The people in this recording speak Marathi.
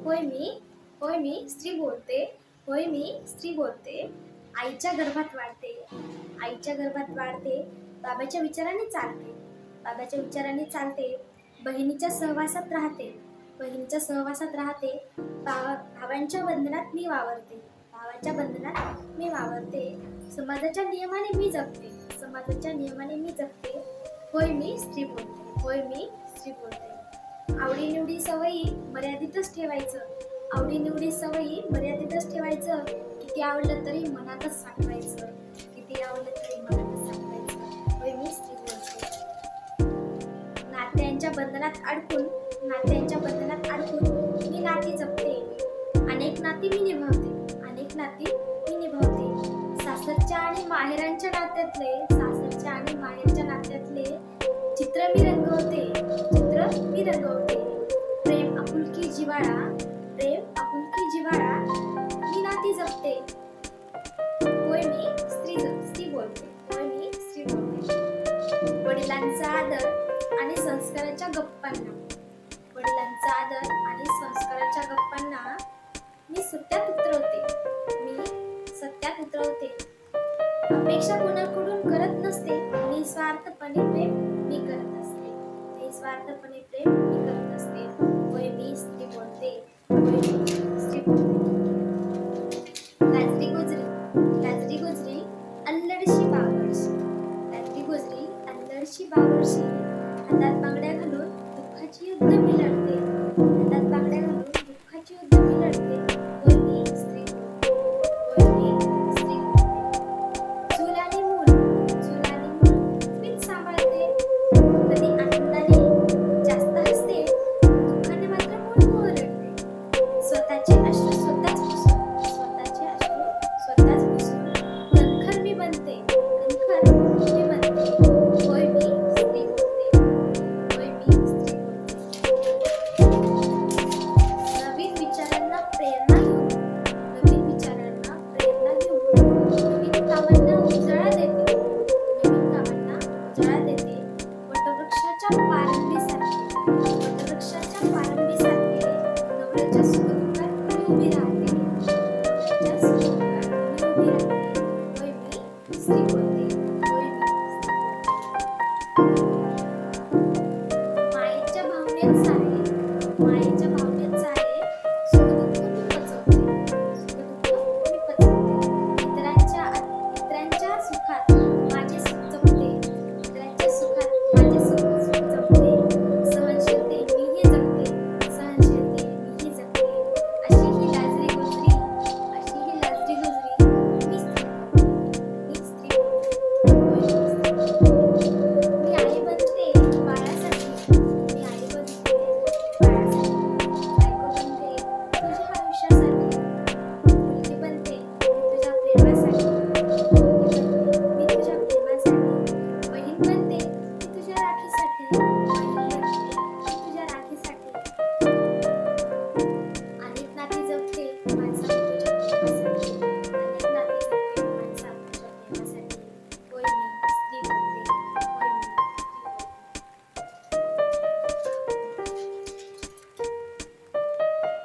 होय मी होय मी स्त्री बोलते. होय मी स्त्री बोलते. आईच्या गर्भात वाढते. आईच्या गर्भात वाढते. बाबाच्या विचाराने चालते. बाबाच्या विचाराने चालते. बहिणीच्या सहवासात राहते. बहिणीच्या सहवासात राहते. भावांच्या बंधनात मी वावरते. भावाच्या बंधनात मी वावरते. समाजाच्या नियमाने मी जगते. समाजाच्या नियमाने मी जगते. होय मी स्त्री बोलते. होय मी स्त्री बोलते. आवडीनिवडी सवयी मर्यादितच ठेवायचं. आवडीनिवडी सवयी मर्यादितच ठेवायचं. किती आवडलं तरी मनातच साठवायचं. किती आवडलं तरी मनातच साठवायचं. होय मी स्त्री बोलते. नात्यांच्या बंधनात अडकून मी नाती जपते. अनेक नाती मी निभावते. अनेक नाती मी निभावते. सासरच्या आणि माहेरांच्या नात्यातले चित्र मी रंगवते. प्रेम आपुलकी जिव्हाळा मी नाती जपते. होय मी स्त्री बोलते. होय मी स्त्री बोलते. वडिलांचा आदर आणि संस्काराच्या गप्पांना मी सत्यात उतरवते. अपेक्षा कोणाकडून करत नसते. निस्वार्थपणे प्रेम मी करत असते. होय मी स्त्री बोलते. होय मी स्त्री बोलते. लाजरी गोजरी अल्लडशी बावरशी हातात बांगड्या घालून दुःखाची युद्ध मी लढते. होय मी स्त्री बोलते. होय मी स्त्री बोलते. चूल आणि मूल मीच सांभाळते. कधी आनंदाने जास्त हसते. दुःखाने मात्र मूळ रडते. स्वतःचे अश्रू स्वतःच पुसून कणखर मी बनते. होय मी स्त्री बोलते. होय मी स्त्री बोलते. नवीन विचारांना प्रेरणा घेऊन नवीन कामांना उजाळा देते. वटवृक्षाच्या पारंबीसारखे नवऱ्याच्या सुखदुःखात मी उभी राहते. होय मी स्त्री बोलते. होय मी स्त्री बोलते. मायेच्या भावनेत